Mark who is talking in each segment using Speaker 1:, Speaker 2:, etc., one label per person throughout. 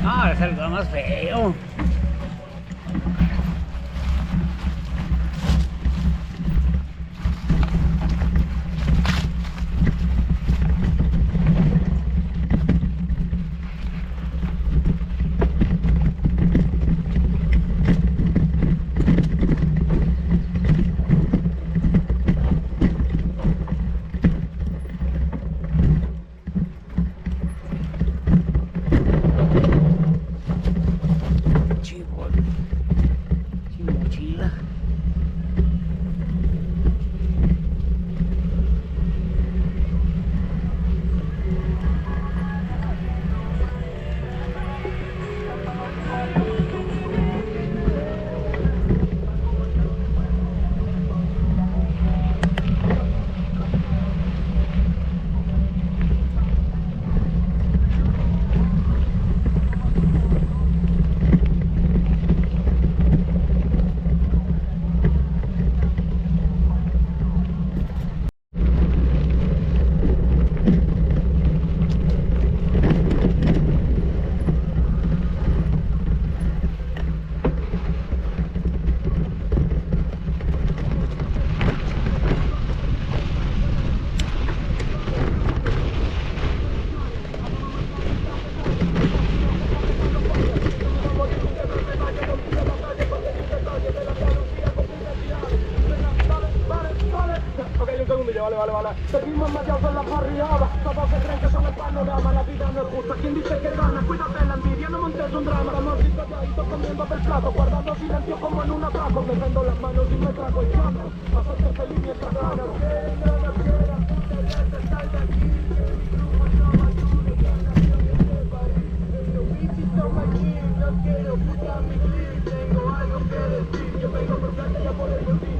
Speaker 1: No, es algo más feo.
Speaker 2: Vale. Seguimos mallados en la barriada. Todos se creen que son el panorama. La vida no es justa. ¿Quién dice que gana? Cuídate la envidia, no montes un drama. Estamos así calladitos comiendo del plato, guardando silencio como en un atraco. Me prendo las manos y me trago el llano. Pasaste feliz mientras gana. No quiera, puta, sal de aquí. No quiero puta mi clip. Tengo algo que decir. Yo vengo por plata ya por el botín.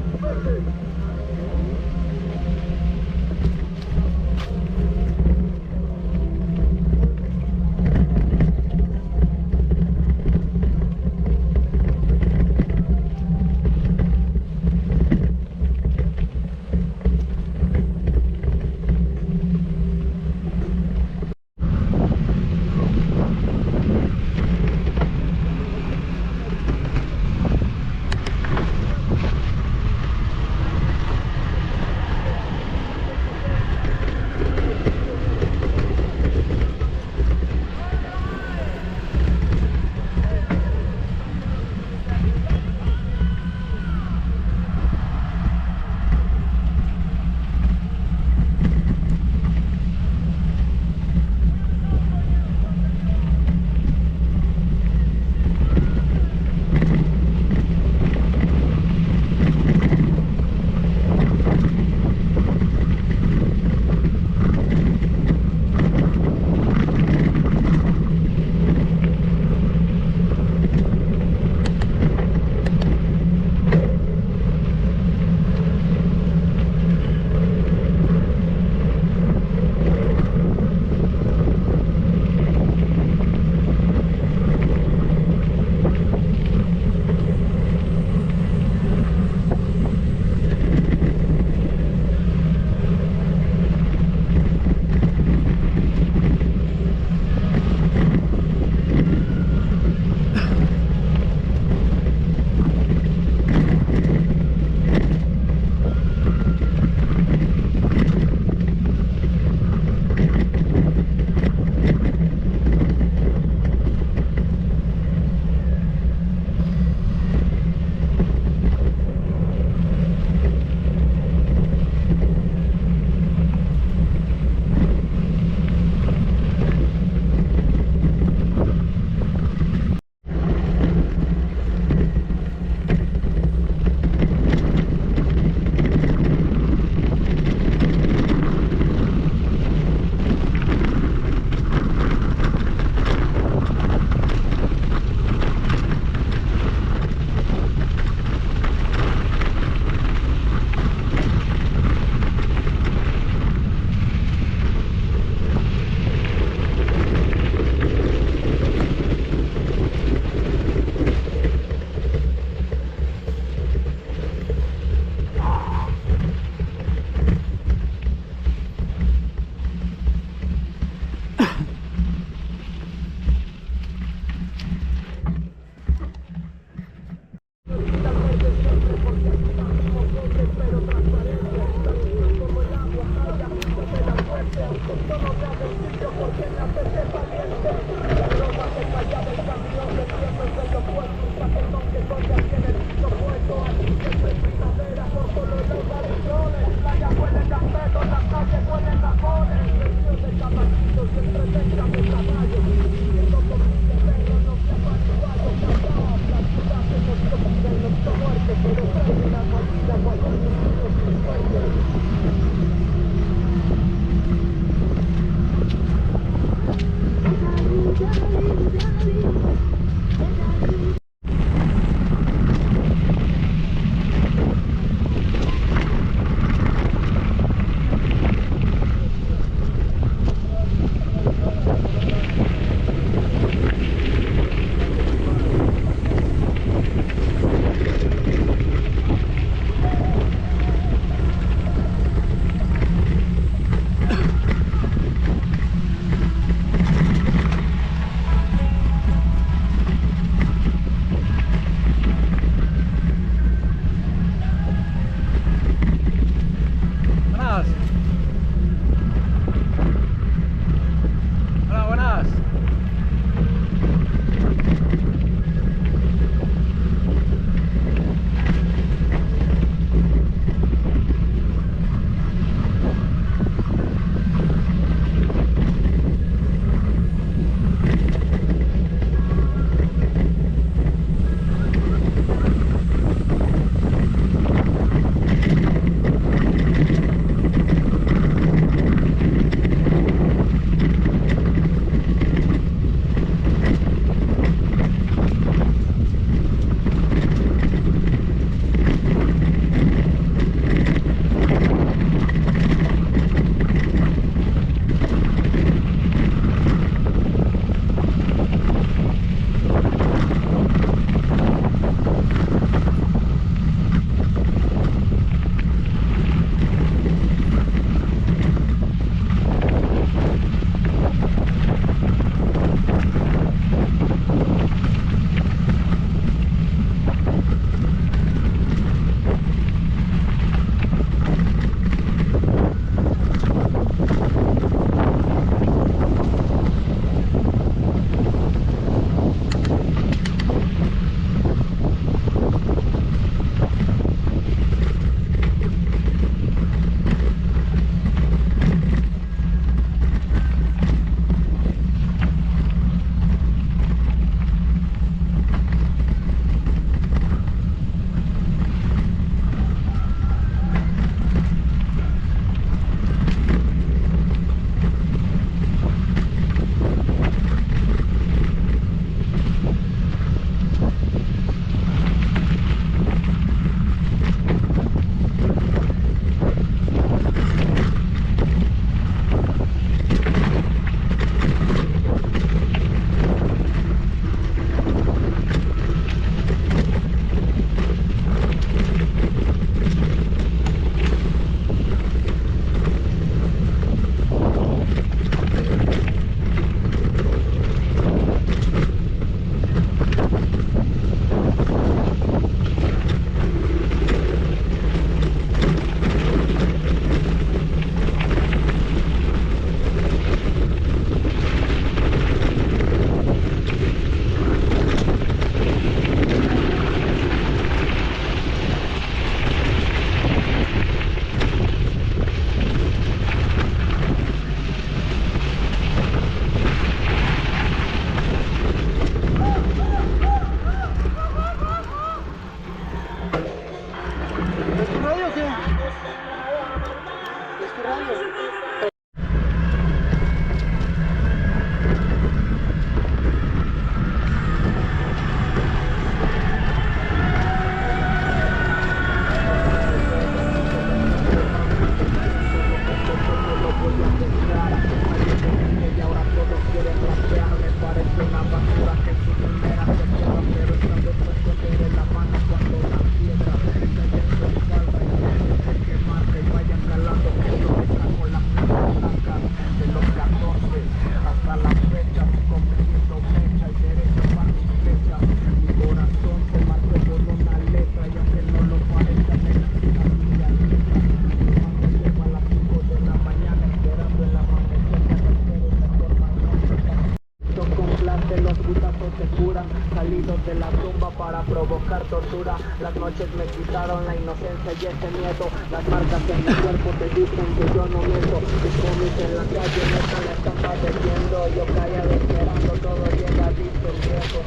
Speaker 2: Las noches me quitaron la inocencia y ese miedo. Las marcas en mi cuerpo te dicen que yo no miento. Mis cómics en la calle me están padeciendo. Yo callado esperando, todo llega, dice el viejo.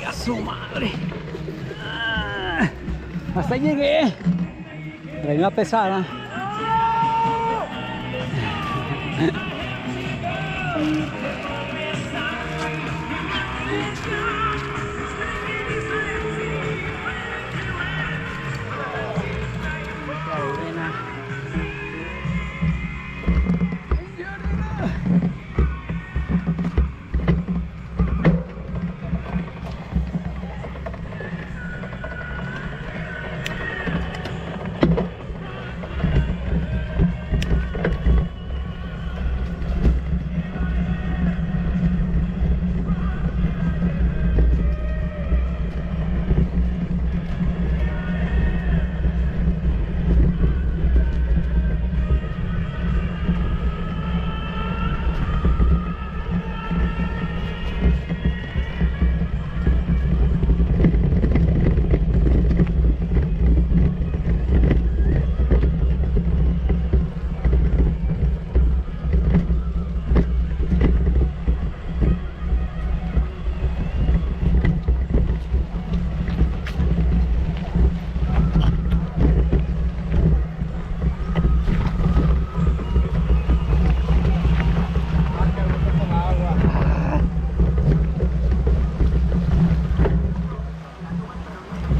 Speaker 1: ¡A su madre! Ah, hasta llegué. Traía una pesada.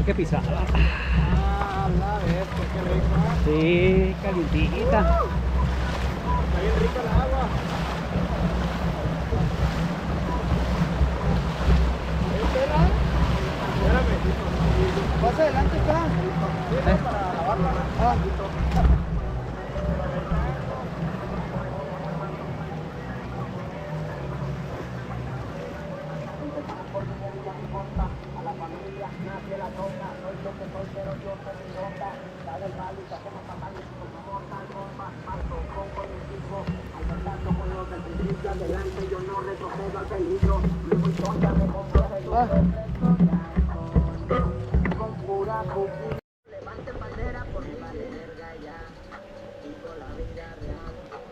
Speaker 1: Qué pisada.
Speaker 3: Ah, la bestia, qué rico.
Speaker 1: Sí, calientita.
Speaker 3: Está bien rica el agua. Espera. Espérame. Más adelante está. Para lavarla. Ah.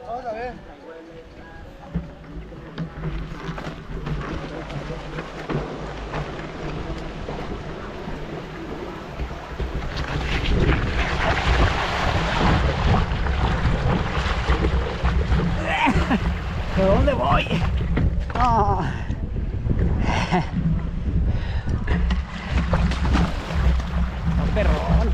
Speaker 3: Vamos a ver.
Speaker 1: ¿De dónde voy? Ah. Oh, perrón.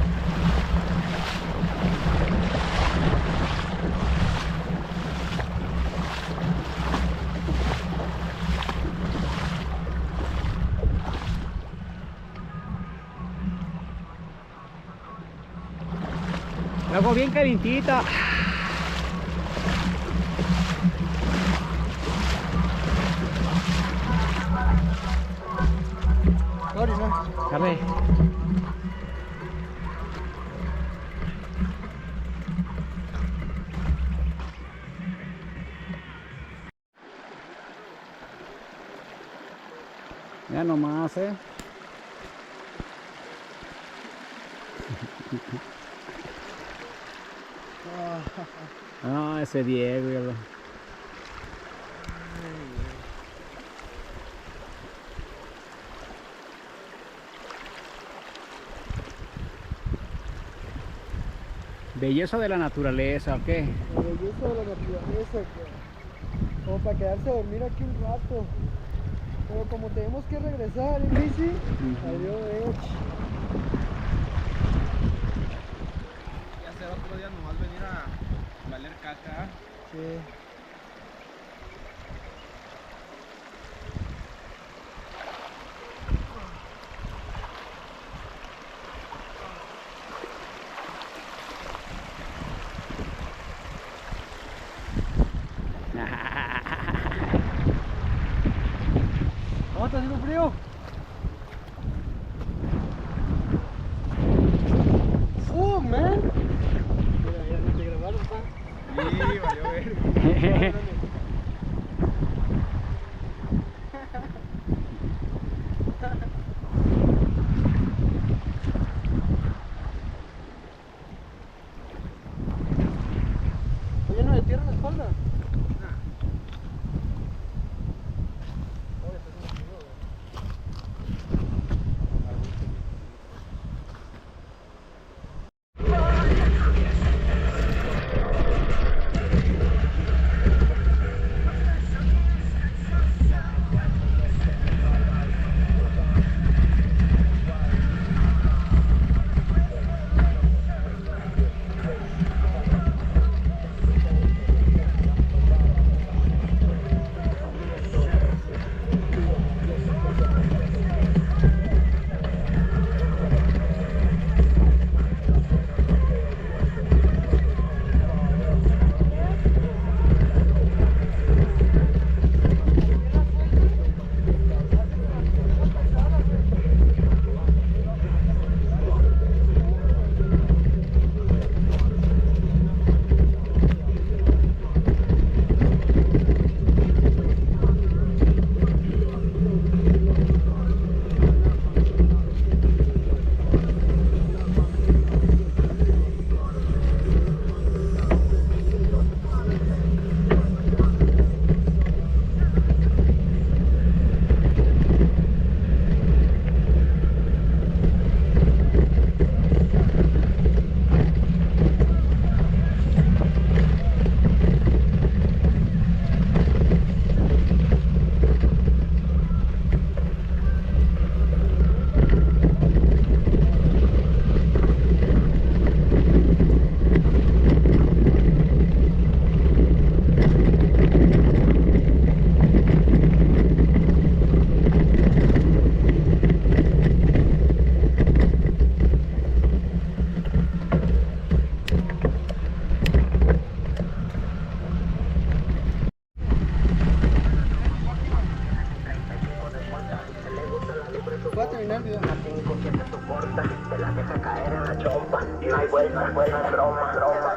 Speaker 1: Luego bien calientita.
Speaker 3: Sorry, no.
Speaker 1: Carle. Ya nomás, Ah, ese Diego, ya lo... Belleza de la naturaleza, ¿o qué?
Speaker 3: La belleza de la naturaleza, que como para quedarse a dormir aquí un rato. Pero como tenemos que regresar en bici, adiós.
Speaker 4: Ya será otro día nomás venir a valer caca.
Speaker 3: Sí. ¿Cómo está haciendo frío? Man. Mira, ya no te grabaron, pa.
Speaker 4: Sí, valió ver.
Speaker 3: ¿Está lleno de tierra en la espalda?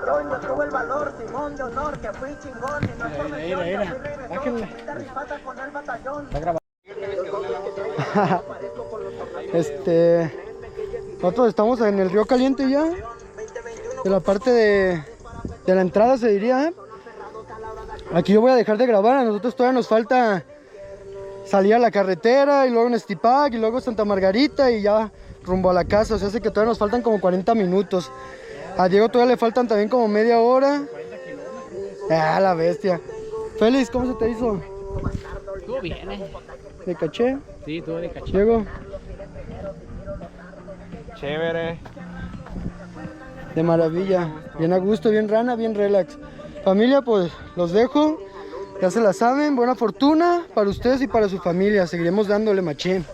Speaker 2: bro, y no tuve el valor, Simón de honor, que fui chingón, y no por mención, yo fui reggaetón, quita rifata con el batallón.
Speaker 3: Nosotros estamos en el Río Caliente ya, de la parte de la entrada se diría. Aquí yo voy a dejar de grabar, a nosotros todavía nos falta salir a la carretera y luego en Estipac y luego Santa Margarita y ya rumbo a la casa, o sea, hace que todavía nos faltan como 40 minutos. A Diego todavía le faltan también como media hora. Ah, la bestia. Félix, ¿cómo se te hizo?
Speaker 1: Estuvo bien,
Speaker 3: ¿De caché?
Speaker 1: Sí, estuvo de caché.
Speaker 3: Diego.
Speaker 4: Chévere.
Speaker 3: De maravilla, bien a gusto, bien rana, bien relax. Familia, pues los dejo, ya se la saben, buena fortuna para ustedes y para su familia, seguiremos dándole machín.